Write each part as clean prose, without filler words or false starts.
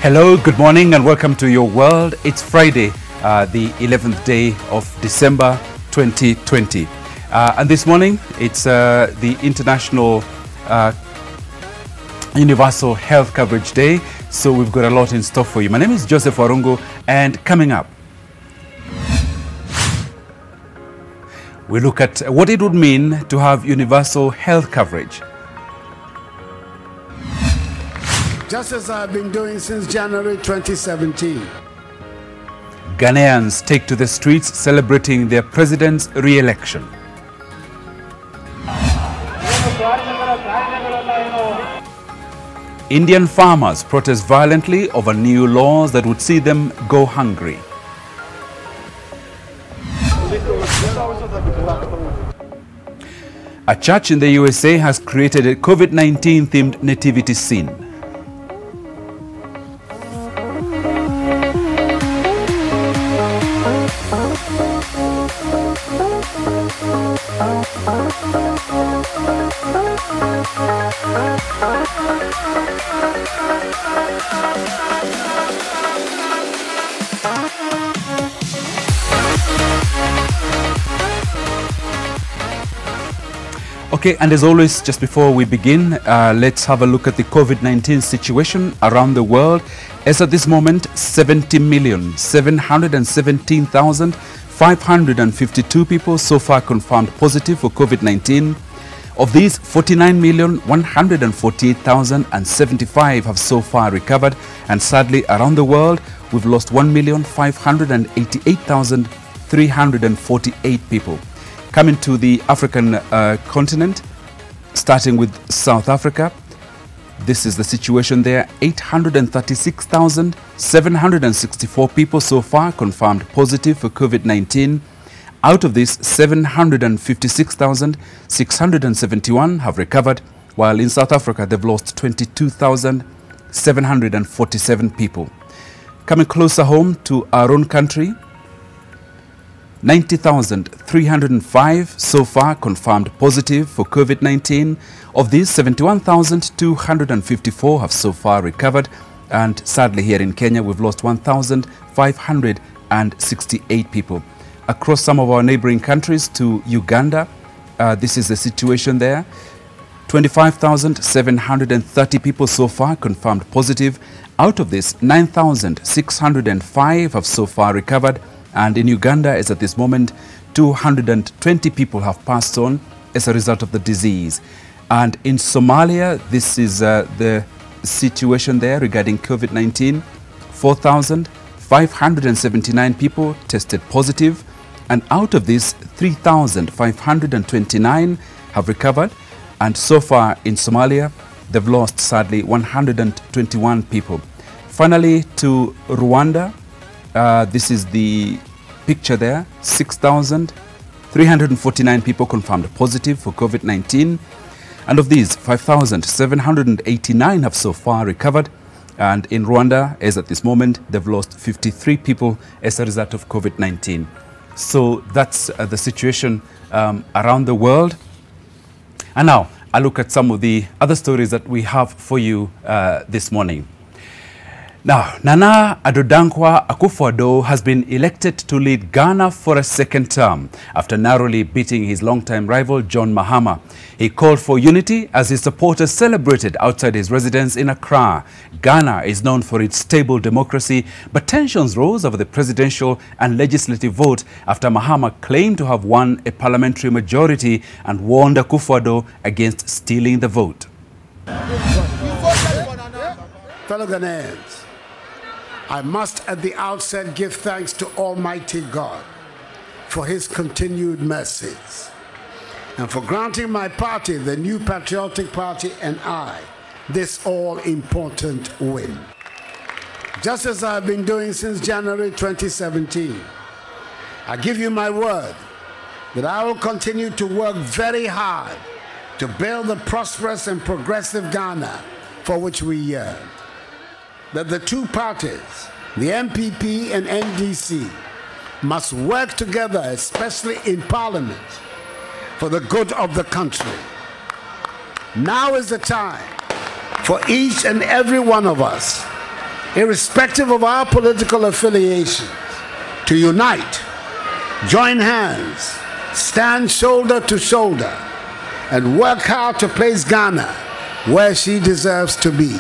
Hello, good morning and welcome to your world. It's Friday, the 11th day of December 2020. And this morning, it's the International Universal Health Coverage Day. So we've got a lot in store for you. My name is Joseph Warungu, and coming up, we look at what it would mean to have universal health coverage. Just as I've been doing since January 2017. Ghanaians take to the streets celebrating their president's re-election. Indian farmers protest violently over new laws that would see them go hungry. A church in the USA has created a COVID-19 themed nativity scene. Okay, and as always, just before we begin, let's have a look at the COVID-19 situation around the world. As at this moment, 70,717,552 people so far confirmed positive for COVID-19. Of these, 49,148,075 have so far recovered, and sadly, around the world, we've lost 1,588,348 people. Coming to the African continent, starting with South Africa, this is the situation there. 836,764 people so far confirmed positive for COVID-19. Out of this, 756,671 have recovered, while in South Africa, they've lost 22,747 people. Coming closer home to our own country, 90,305 so far confirmed positive for COVID-19. Of these, 71,254 have so far recovered. And sadly, here in Kenya, we've lost 1,568 people. Across some of our neighboring countries to Uganda, this is the situation there. 25,730 people so far confirmed positive. Out of this, 9,605 have so far recovered. And in Uganda, as at this moment, 220 people have passed on as a result of the disease. And in Somalia, this is the situation there regarding COVID-19. 4,579 people tested positive. And out of this, 3,529 have recovered. And so far in Somalia, they've lost, sadly, 121 people. Finally, to Rwanda. This is the picture there. 6,349 people confirmed positive for COVID-19. And of these, 5,789 have so far recovered. And in Rwanda, as at this moment, they've lost 53 people as a result of COVID-19. So that's the situation around the world. And now, I look at some of the other stories that we have for you this morning. Now, Nana Addo Dankwa Akufo-Addo has been elected to lead Ghana for a second term after narrowly beating his longtime rival John Mahama. He called for unity as his supporters celebrated outside his residence in Accra. Ghana is known for its stable democracy, but tensions rose over the presidential and legislative vote after Mahama claimed to have won a parliamentary majority and warned Akufo-Addo against stealing the vote. Fellow Ghanaians, I must at the outset give thanks to Almighty God for his continued mercies and for granting my party, the New Patriotic Party, and I, this all-important win. Just as I've been doing since January 2017, I give you my word that I will continue to work very hard to build the prosperous and progressive Ghana for which we yearn. That the two parties, the MPP and NDC, must work together, especially in Parliament, for the good of the country. Now is the time for each and every one of us irrespective of our political affiliation, to unite, join hands, stand shoulder to shoulder, and work hard to place Ghana where she deserves to be.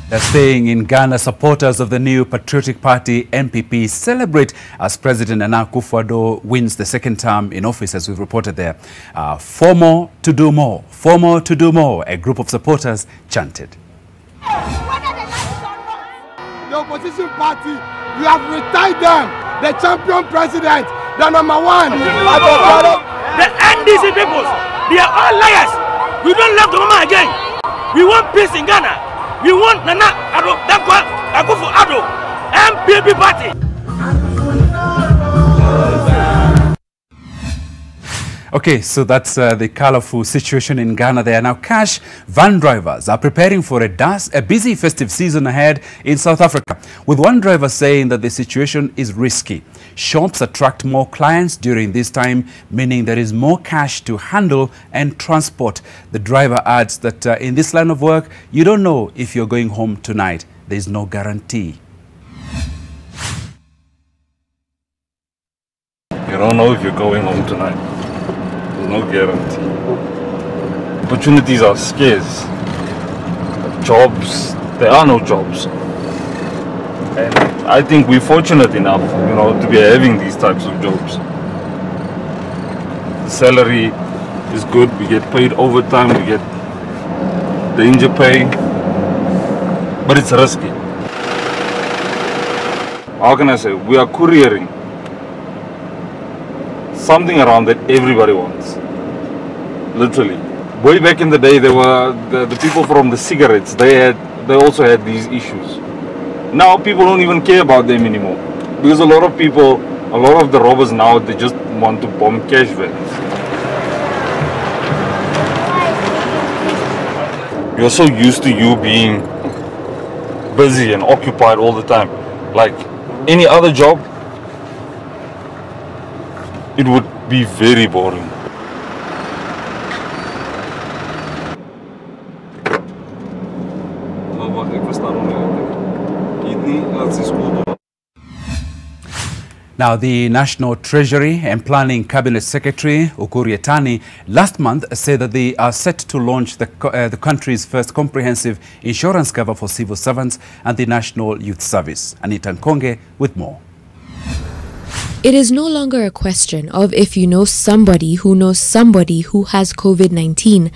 They're staying in Ghana. Supporters of the new Patriotic Party NPP celebrate as President Nana Akufo-Addo wins the second term in office, as we've reported there. 4 more to do more, 4 more to do more, a group of supporters chanted. The opposition party, you have retired them, the champion president, the number one. The NDC people, they are all liars. We don't love the woman again. We want peace in Ghana. We want Nana Akufo-Addo, NPP party. Okay, so that's the colorful situation in Ghana there. Now, cash van drivers are preparing for a busy festive season ahead in South Africa, with one driver saying that the situation is risky. Shops attract more clients during this time, meaning there is more cash to handle and transport. The driver adds that in this line of work, you don't know if you're going home tonight. There is no guarantee. You don't know if you're going home tonight. There's no guarantee. Opportunities are scarce. Jobs, there are no jobs. And I think we're fortunate enough, to be having these types of jobs. The salary is good, we get paid overtime, we get danger pay, but it's risky. How can I say? We are couriering something around that everybody wants. Literally. Way back in the day, there were the people from the cigarettes, they also had these issues. Now people don't even care about them anymore. Because a lot of the robbers now, they just want to bomb cash vans. You're so used to you being busy and occupied all the time. Like any other job, it would be very boring. Now, the National Treasury and Planning Cabinet Secretary, Ukur Yatani, last month said that they are set to launch the country's first comprehensive insurance cover for civil servants and the National Youth Service. Anita Nkonge with more. It is no longer a question of if you know somebody who knows somebody who has COVID-19,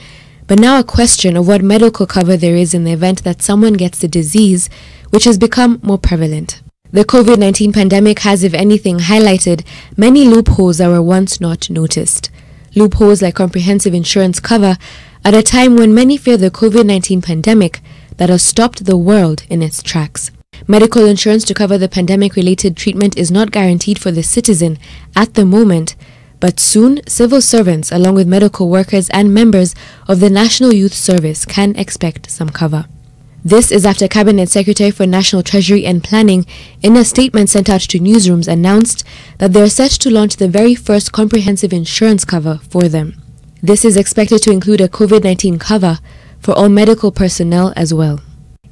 but now a question of what medical cover there is in the event that someone gets the disease, which has become more prevalent. The COVID-19 pandemic has, if anything, highlighted many loopholes that were once not noticed. Loopholes like comprehensive insurance cover at a time when many fear the COVID-19 pandemic that has stopped the world in its tracks. Medical insurance to cover the pandemic-related treatment is not guaranteed for the citizen at the moment, but soon civil servants, along with medical workers and members of the National Youth Service, can expect some cover. This is after Cabinet Secretary for National Treasury and Planning, in a statement sent out to newsrooms, announced that they are set to launch the very first comprehensive insurance cover for them. This is expected to include a COVID-19 cover for all medical personnel as well.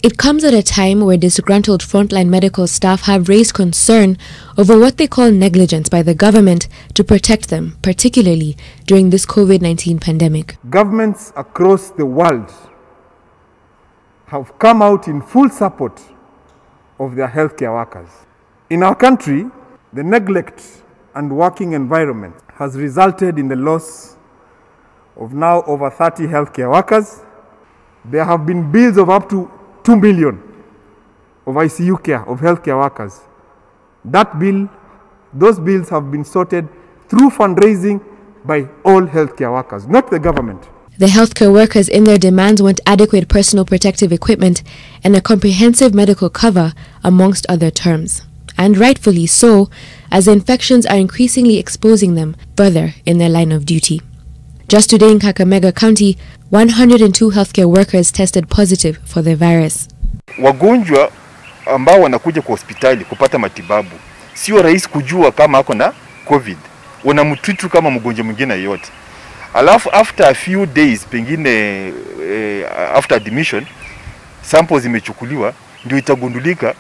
It comes at a time where disgruntled frontline medical staff have raised concern over what they call negligence by the government to protect them, particularly during this COVID-19 pandemic. Governments across the world have come out in full support of their healthcare workers. In our country, the neglect and working environment has resulted in the loss of now over 30 healthcare workers. There have been bills of up to 2 million of ICU care of healthcare workers. Those bills have been sorted through fundraising by all healthcare workers, not the government. The healthcare workers in their demands want adequate personal protective equipment and a comprehensive medical cover, amongst other terms. And rightfully so, as infections are increasingly exposing them further in their line of duty. Just today in Kakamega County, 102 healthcare workers tested positive for the virus. Wagonjwa ambao wanakuja kwa hospitali kupata matibabu, sio rahisi kujua kama ako na COVID. wanamtreat kama mgonjwa mwingine yote. Alafu after a few days, pengine after admission, samples zimechukuliwa, ndio itagundulika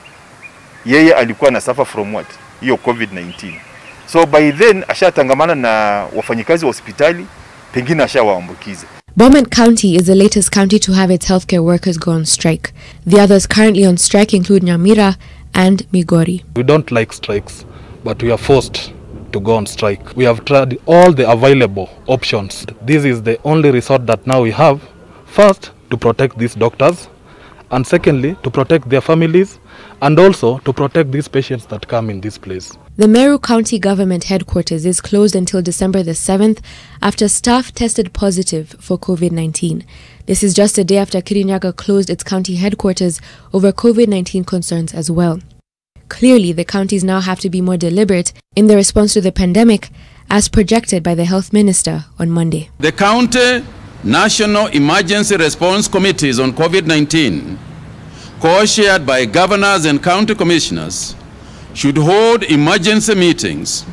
yeye alikuwa na suffer from what? Hiyo COVID-19. So by then ashatangamana na wafanyikazi wa hospitali, pengine ashawaambukiza. Bomet County is the latest county to have its healthcare workers go on strike. The others currently on strike include Nyamira and Migori. We don't like strikes, but we are forced to go on strike. We have tried all the available options. This is the only resort that now we have. First, to protect these doctors, and secondly, to protect their families, and also to protect these patients that come in this place. The Meru County Government Headquarters is closed until December the 7th after staff tested positive for COVID-19. This is just a day after Kirinyaga closed its county headquarters over COVID-19 concerns as well. Clearly, the counties now have to be more deliberate in their response to the pandemic, as projected by the Health Minister on Monday. The County National Emergency Response Committees on COVID-19, co-chaired by governors and county commissioners, should hold emergency meetings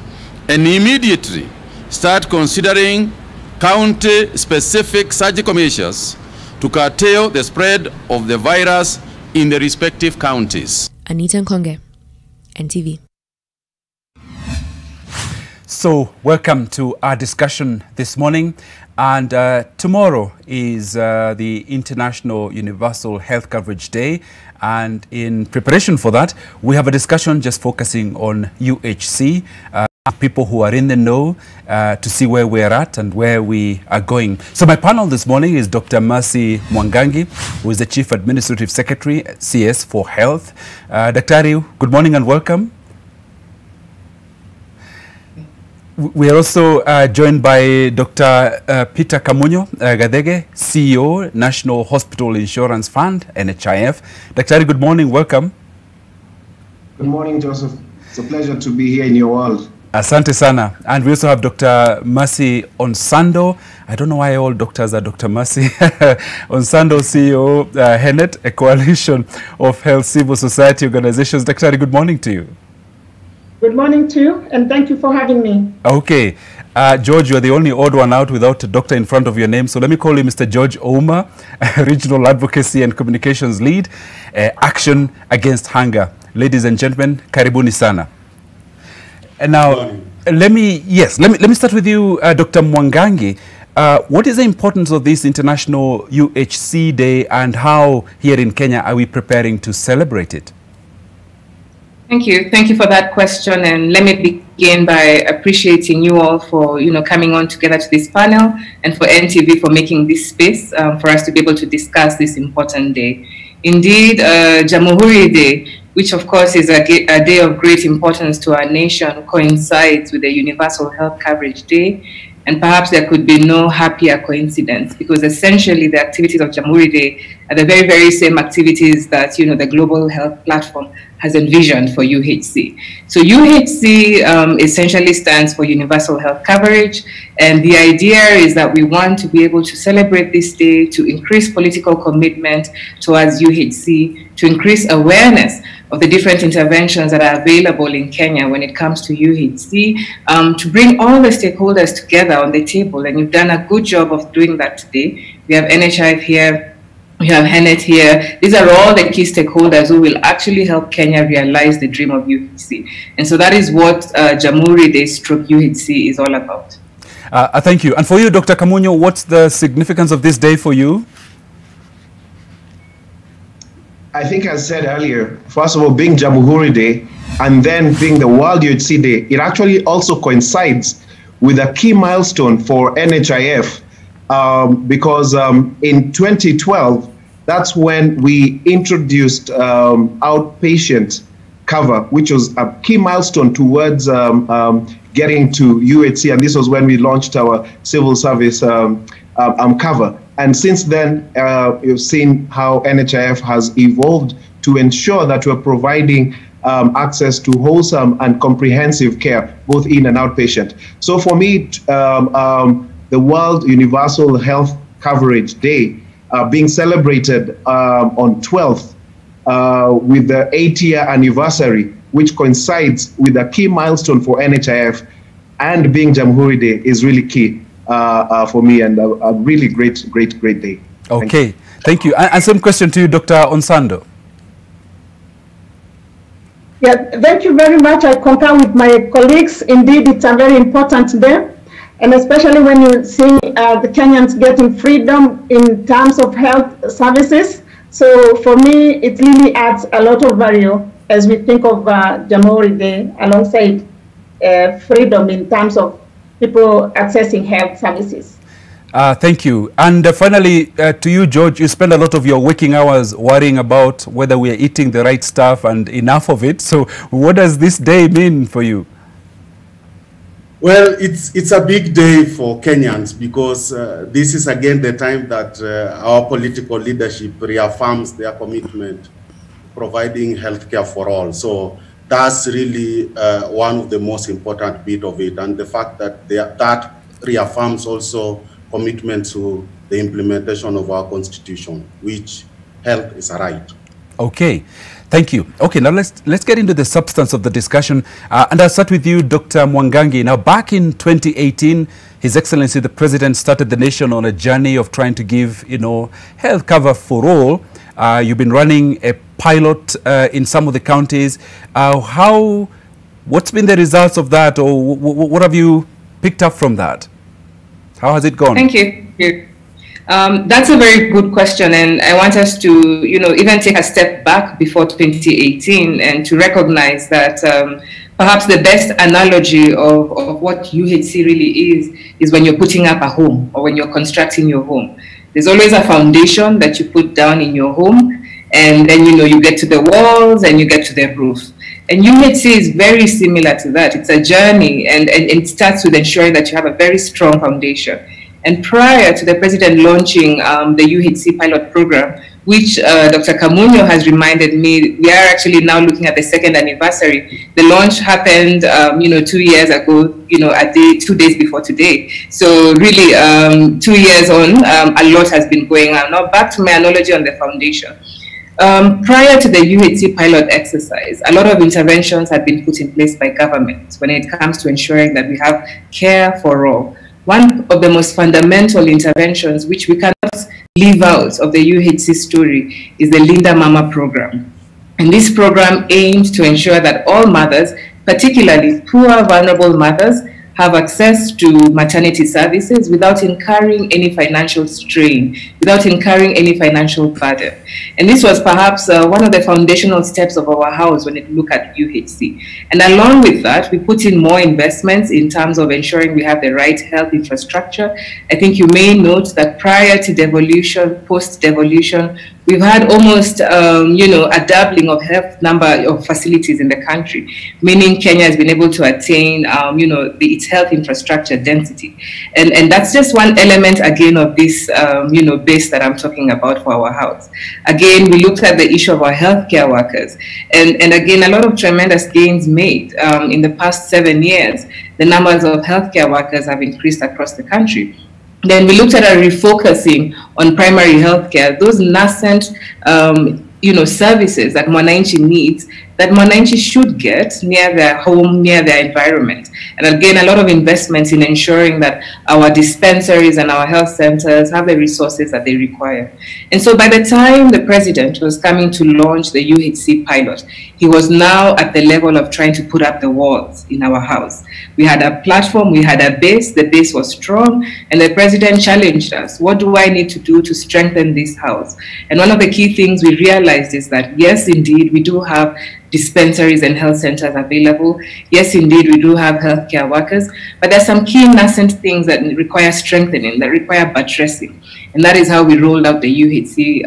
and immediately start considering county-specific surgical measures to curtail the spread of the virus in the respective counties. Anita Nkonge, NTV. So, welcome to our discussion this morning. And tomorrow is the International Universal Health Coverage Day. And in preparation for that, we have a discussion just focusing on UHC, people who are in the know to see where we're at and where we are going. So my panel this morning is Dr. Mercy Mwangangi, who is the Chief Administrative Secretary at CS for Health. Dr. good morning and welcome. We are also joined by Dr. Peter Kamunyo Gadege, CEO, National Hospital Insurance Fund, NHIF. Dr. good morning, welcome. Good morning, Joseph. It's a pleasure to be here in your world. Asante sana. And we also have Dr. Mercy Onsando. I don't know why all doctors are Dr. Mercy. Onsando, CEO, HENET, a coalition of health civil society organizations. Dr. good morning to you. Good morning to you, and thank you for having me. Okay. George, you're the only odd one out without a doctor in front of your name. So let me call you Mr. George Ouma, Regional Advocacy and Communications Lead, Action Against Hunger. Ladies and gentlemen, karibuni sana. And now, let me start with you, Dr. Mwangangi. What is the importance of this International UHC Day, and how here in Kenya are we preparing to celebrate it? Thank you. Thank you for that question. And let me begin by appreciating you all for, coming on together to this panel, and for NTV for making this space for us to be able to discuss this important day. Indeed, Jamhuri Day, which of course is a day of great importance to our nation, coincides with the Universal Health Coverage Day. And perhaps there could be no happier coincidence, because essentially the activities of Jamhuri Day are the very, very same activities that, the Global Health Platform has envisioned for UHC. So UHC essentially stands for Universal Health Coverage. And the idea is that we want to be able to celebrate this day to increase political commitment towards UHC, to increase awareness of the different interventions that are available in Kenya when it comes to UHC, to bring all the stakeholders together on the table. And you've done a good job of doing that today. We have NHIF here, we have HENET here. These are all the key stakeholders who will actually help Kenya realize the dream of UHC. And so that is what Jamhuri Day stroke UHC is all about. Thank you. And for you, Dr. Kamunyo, what's the significance of this day for you? I think as said earlier, first of all, being Jamhuri Day and then being the World UHC Day, it actually also coincides with a key milestone for NHIF because in 2012, that's when we introduced outpatient cover, which was a key milestone towards getting to UHC. And this was when we launched our civil service cover. And since then, you've seen how NHIF has evolved to ensure that we're providing access to wholesome and comprehensive care, both in and outpatient. So for me, the World Universal Health Coverage Day being celebrated on 12th with the 8-year anniversary, which coincides with a key milestone for NHIF, and being Jamhuri Day is really key for me, and a really great day. Okay, thank you. And same question to you, Dr. Onsando. Yeah, thank you very much. I concur with my colleagues. Indeed, it's a very important day, and especially when you see the Kenyans getting freedom in terms of health services. So for me, it really adds a lot of value as we think of Jamhuri Day alongside freedom in terms of people accessing health services. Thank you. And finally, to you, George, you spend a lot of your waking hours worrying about whether we are eating the right stuff and enough of it. So what does this day mean for you? Well, it's a big day for Kenyans because this is again the time that our political leadership reaffirms their commitment to providing healthcare for all. So that's really one of the most important bit of it, and the fact that that reaffirms also commitment to the implementation of our constitution, which health is a right. Okay, thank you. Okay, now let's get into the substance of the discussion, and I'll start with you, Dr. Mwangangi. Now, back in 2018, His Excellency the President started the nation on a journey of trying to give, health cover for all. You've been running a pilot in some of the counties. What's been the results of that, or what have you picked up from that? How has it gone? Thank you. That's a very good question, and I want us to, even take a step back before 2018 and to recognize that perhaps the best analogy of what UHC really is when you're putting up a home or when you're constructing your home. There's always a foundation that you put down in your home, and then you get to the walls and you get to the roof. And UHC is very similar to that. It's a journey, and it starts with ensuring that you have a very strong foundation. And prior to the President launching the UHC pilot program, which Dr. Kamunyo has reminded me, we are actually now looking at the 2nd anniversary. The launch happened, 2 years ago, 2 days before today. So really, 2 years on, a lot has been going on. Now back to my analogy on the foundation. Prior to the UHC pilot exercise, a lot of interventions had been put in place by government when it comes to ensuring that we have care for all. One of the most fundamental interventions which we cannot leave out of the UHC story is the Linda Mama program. And this program aims to ensure that all mothers, particularly poor, vulnerable mothers, have access to maternity services without incurring any financial strain, without incurring any financial burden. And this was perhaps one of the foundational steps of our house when it looked at UHC. And along with that, we put in more investments in terms of ensuring we have the right health infrastructure. I think you may note that prior to devolution, post-devolution, we've had almost, a doubling of health number of facilities in the country, meaning Kenya has been able to attain, its health infrastructure density. And that's just one element, again, of this, base that I'm talking about for our house. Again, we looked at the issue of our healthcare workers. And again, a lot of tremendous gains made in the past 7 years. The numbers of healthcare workers have increased across the country. Then we looked at a refocusing on primary healthcare, those nascent, services that Mwananchi needs, that Mwananchi should get near their home, near their environment. And again, a lot of investments in ensuring that our dispensaries and our health centers have the resources that they require. And so by the time the President was coming to launch the UHC pilot, he was now at the level of trying to put up the walls in our house. We had a platform, we had a base, the base was strong, and the President challenged us. What do I need to do to strengthen this house? And one of the key things we realized is that, yes, indeed, we do have dispensaries and health centers available. Yes, indeed, we do have healthcare workers, but there's some key nascent things that require strengthening, that require buttressing. And that is how we rolled out the UHC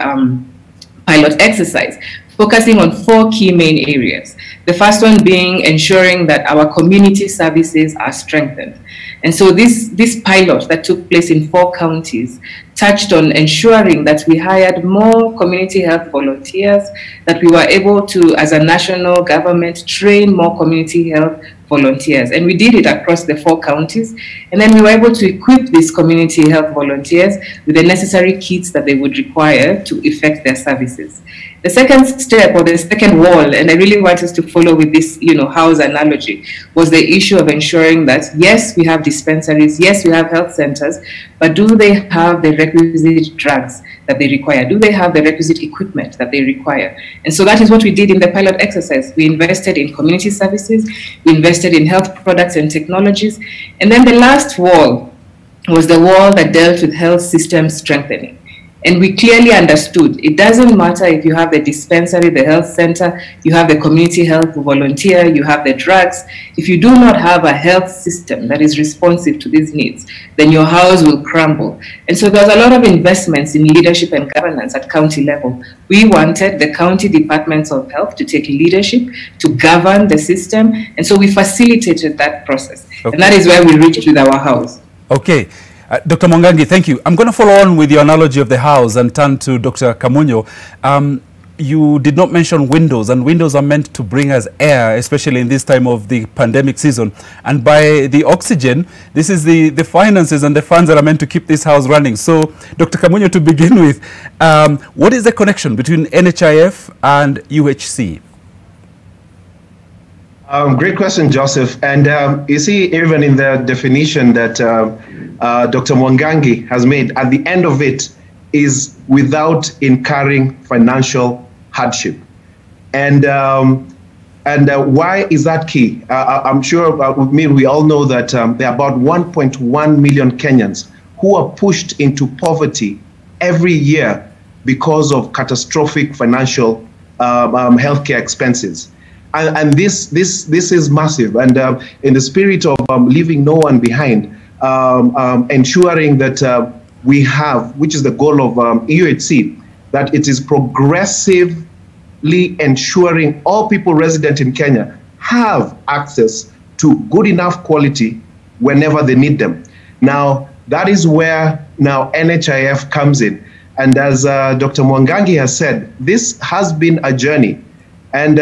pilot exercise, focusing on 4 key main areas. The first one being ensuring that our community services are strengthened. And so this pilot that took place in 4 counties touched on ensuring that we hired more community health volunteers, that we were able to, as a national government, train more community health volunteers. And we did it across the 4 counties. And then we were able to equip these community health volunteers with the necessary kits that they would require to effect their services. The second step, or the second wall, and I really want us to follow with this, house analogy, was the issue of ensuring that, yes, we have dispensaries, yes, we have health centers, but do they have the requisite drugs that they require? Do they have the requisite equipment that they require? And so that is what we did in the pilot exercise. We invested in community services, we invested in health products and technologies, and then the last wall was the wall that dealt with health system strengthening. And we clearly understood it doesn't matter if you have the dispensary, the health center, you have the community health volunteer, you have the drugs. If you do not have a health system that is responsive to these needs, then your house will crumble. And so there's a lot of investments in leadership and governance at county level. We wanted the county departments of health to take leadership, to govern the system. And so we facilitated that process. Okay. And that is where we reached with our house. Okay. Dr. Mwangangi, thank you. I'm going to follow on with your analogy of the house and turn to Dr. Kamunyo. You did not mention windows, and windows are meant to bring us air, especially in this time of the pandemic season. And by the oxygen, this is the finances and the funds that are meant to keep this house running. So, Dr. Kamunyo, to begin with, what is the connection between NHIF and UHC? Great question, Joseph. And you see, even in the definition that Dr. Mwangangi has made, at the end of it is without incurring financial hardship. And why is that key? I'm sure with me, we all know that there are about 1.1 million Kenyans who are pushed into poverty every year because of catastrophic financial healthcare expenses. And this is massive. And in the spirit of leaving no one behind, ensuring that we have, which is the goal of UHC, that it is progressively ensuring all people resident in Kenya have access to good enough quality whenever they need them. Now, that is where now NHIF comes in. And as Dr. Mwangangi has said, this has been a journey. And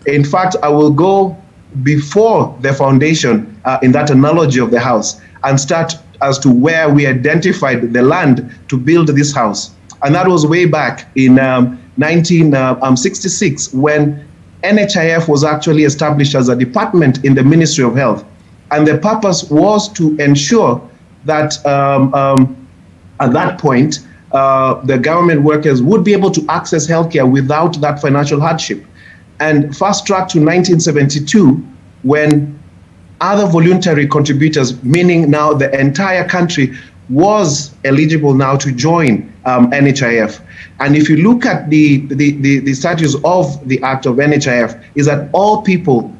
in fact, I will go before the foundation in that analogy of the house and start as to where we identified the land to build this house. And that was way back in 1966 when NHIF was actually established as a department in the Ministry of Health. And the purpose was to ensure that at that point, the government workers would be able to access healthcare without that financial hardship. And fast track to 1972, when other voluntary contributors, meaning now the entire country, was eligible now to join NHIF. And if you look at the statutes of the Act of NHIF, is that all people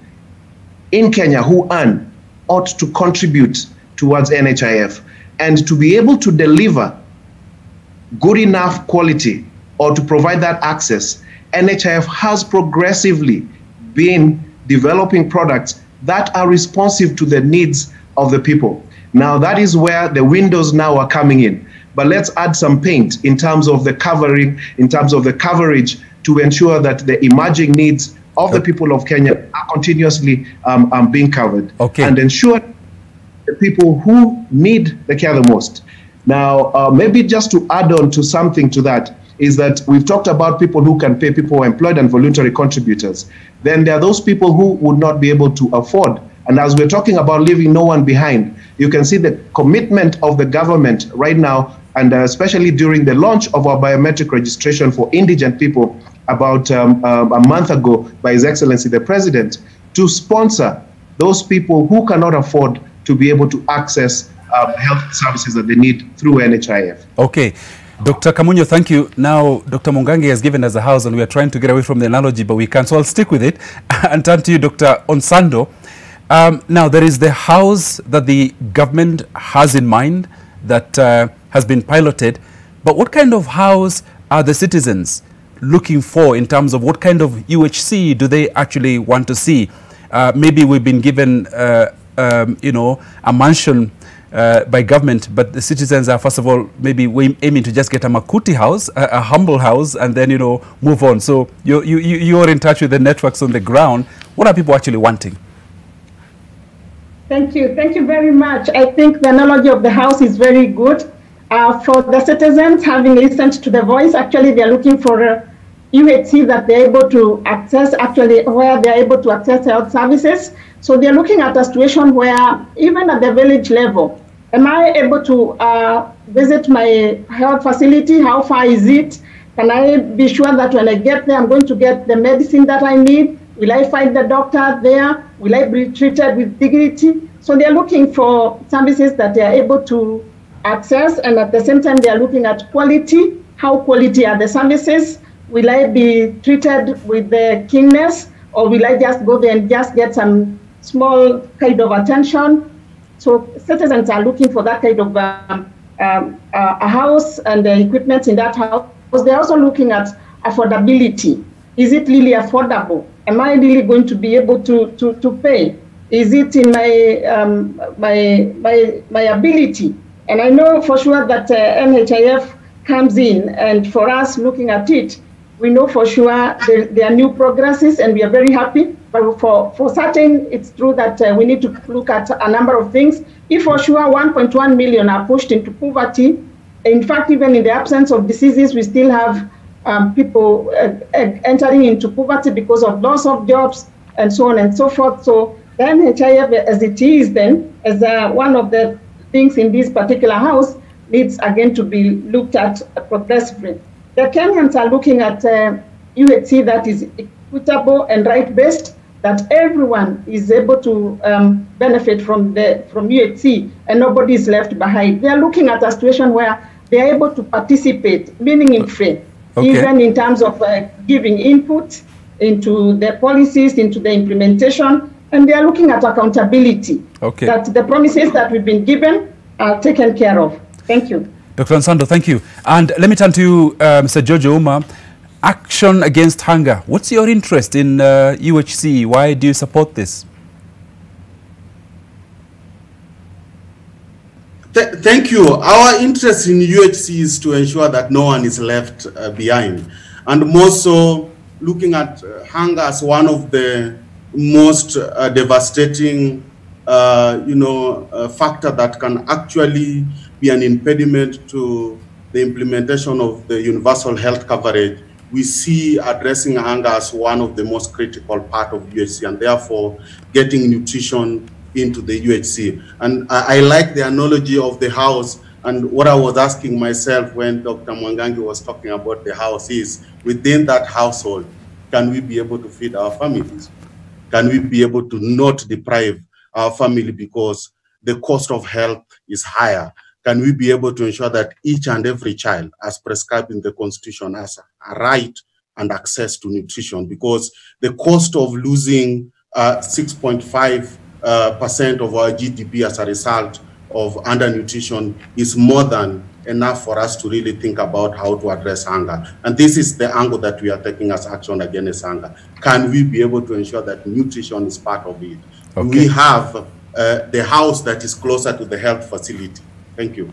in Kenya who earn ought to contribute towards NHIF. And to be able to deliver good enough quality or to provide that access, NHIF has progressively been developing products that are responsive to the needs of the people. Now, that is where the windows now are coming in. But let's add some paint in terms of the covering, in terms of the coverage, to ensure that the emerging needs of the people of Kenya are continuously being covered. Okay. And ensure the people who need the care the most. Now, maybe just to add on to something to that, is that we've talked about people who can pay, people who are employed and voluntary contributors. Then there are those people who would not be able to afford. And as we're talking about leaving no one behind, you can see the commitment of the government right now, and especially during the launch of our biometric registration for indigent people about a month ago by His Excellency the President, to sponsor those people who cannot afford to be able to access health services that they need through NHIF. Okay. Dr. Kamunyo, thank you. Now, Dr. Mwangangi has given us a house and we are trying to get away from the analogy, but we can't, so I'll stick with it and turn to you, Dr. Onsando. Now, there is the house that the government has in mind that has been piloted, but what kind of house are the citizens looking for in terms of what kind of UHC do they actually want to see? Maybe we've been given, you know, a mansion by government, but the citizens are, first of all, maybe aiming to just get a Makuti house, a humble house, and then, you know, move on. So you're in touch with the networks on the ground. What are people actually wanting? Thank you. Thank you very much. I think the analogy of the house is very good. For the citizens, having listened to the voice, actually they're looking for a UHC that they're able to access, actually where they're able to access health services. So they're looking at a situation where even at the village level, am I able to visit my health facility? How far is it? Can I be sure that when I get there, I'm going to get the medicine that I need? Will I find the doctor there? Will I be treated with dignity? So they're looking for services that they are able to access, and at the same time, they are looking at quality. How quality are the services? Will I be treated with the keenness, or will I just go there and just get some small kind of attention? So citizens are looking for that kind of a house and the equipment in that house. They're also looking at affordability. Is it really affordable? Am I really going to be able to pay? Is it in my ability? And I know for sure that NHIF comes in, and for us looking at it, we know for sure there are new progresses, and we are very happy. But for certain, it's true that we need to look at a number of things. If for sure 1.1 million are pushed into poverty, in fact, even in the absence of diseases, we still have people entering into poverty because of loss of jobs and so on and so forth. So the NHIF, as it is then, as one of the things in this particular house, needs again to be looked at progressively. The Kenyans are looking at UHC that is equitable and right-based, that everyone is able to benefit from UHC and nobody is left behind. They are looking at a situation where they are able to participate, meaning in free, even in terms of giving input into the policies, into the implementation, and they are looking at accountability, that the promises that we've been given are taken care of. Thank you. Dr. Nsando, thank you. And let me turn to you, Mr. George Ouma. Action Against Hunger. What's your interest in UHC? Why do you support this? Thank you. Our interest in UHC is to ensure that no one is left behind. And more so, looking at hunger as one of the most devastating factor that can actually be an impediment to the implementation of the universal health coverage. We see addressing hunger as one of the most critical part of UHC, and therefore getting nutrition into the UHC. And I like the analogy of the house, and what I was asking myself when Dr. Mwangangi was talking about the house is, within that household, can we be able to feed our families? Can we be able to not deprive our family because the cost of health is higher? Can we be able to ensure that each and every child, as prescribed in the Constitution, has a right and access to nutrition? Because the cost of losing 6.5% of our GDP as a result of undernutrition is more than enough for us to really think about how to address hunger. And this is the angle that we are taking as Action Against Hunger. Can we be able to ensure that nutrition is part of it? We have the house that is closer to the health facility. Thank you.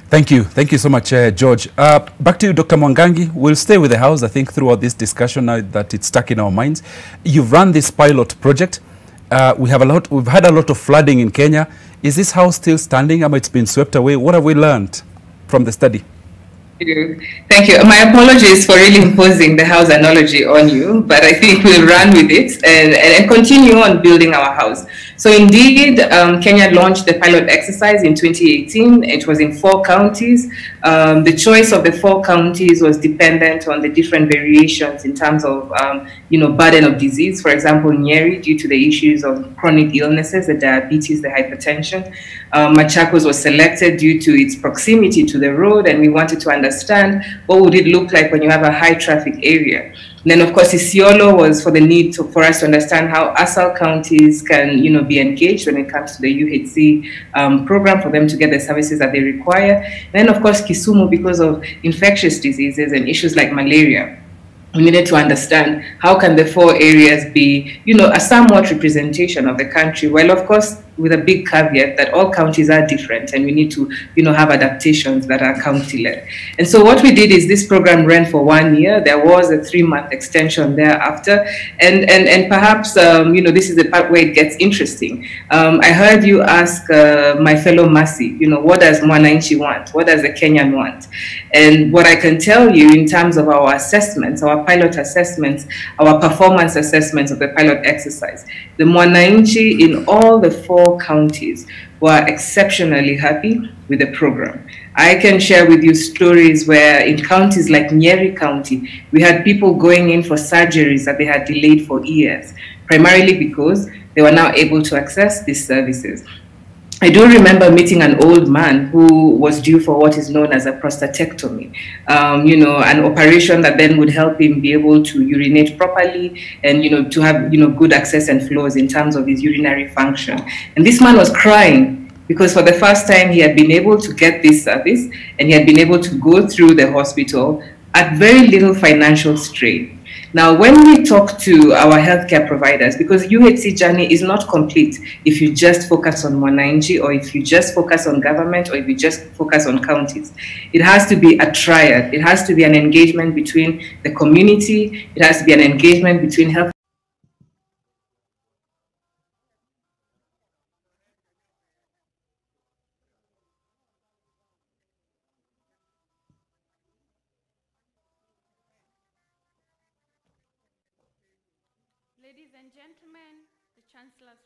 Thank you. Thank you so much, George. Back to you, Dr. Mwangangi. We'll stay with the house, I think, throughout this discussion now that it's stuck in our minds. You've run this pilot project. We've had a lot of flooding in Kenya. Is this house still standing? It's been swept away? What have we learned from the study? Thank you. My apologies for really imposing the house analogy on you, but I think we'll run with it and continue on building our house. So indeed, Kenya launched the pilot exercise in 2018. It was in 4 counties. The choice of the 4 counties was dependent on the different variations in terms of, burden of disease. For example, Nyeri, due to the issues of chronic illnesses, the diabetes, the hypertension. Machakos was selected due to its proximity to the road, and we wanted to understand what would it look like when you have a high traffic area. And then, of course, Isiolo was for the need for us to understand how ASAL counties can, be engaged when it comes to the UHC program for them to get the services that they require. And then, of course, Kisumu, because of infectious diseases and issues like malaria. We needed to understand how can the 4 areas be, a somewhat representation of the country, while of course with a big caveat that all counties are different and we need to, have adaptations that are county-led. And so what we did is this program ran for 1 year. There was a 3-month extension thereafter. And perhaps, this is the part where it gets interesting. I heard you ask my fellow Mercy, what does Mwananchi want? What does the Kenyan want? And what I can tell you in terms of our assessments, our pilot assessments, our performance assessments of the pilot exercise, the Mwananchi in all the 4 counties were exceptionally happy with the program. I can share with you stories where in counties like Nyeri County, we had people going in for surgeries that they had delayed for years, primarily because they were now able to access these services. I do remember meeting an old man who was due for what is known as a prostatectomy, an operation that then would help him be able to urinate properly and, to have, good access and flows in terms of his urinary function. And this man was crying because for the first time he had been able to get this service and he had been able to go through the hospital at very little financial strain. Now, when we talk to our healthcare providers, because UHC journey is not complete if you just focus on Mwananchi or if you just focus on government or if you just focus on counties. It has to be a triad. It has to be an engagement between the community. It has to be an engagement between health. Ladies and gentlemen, the Chancellor's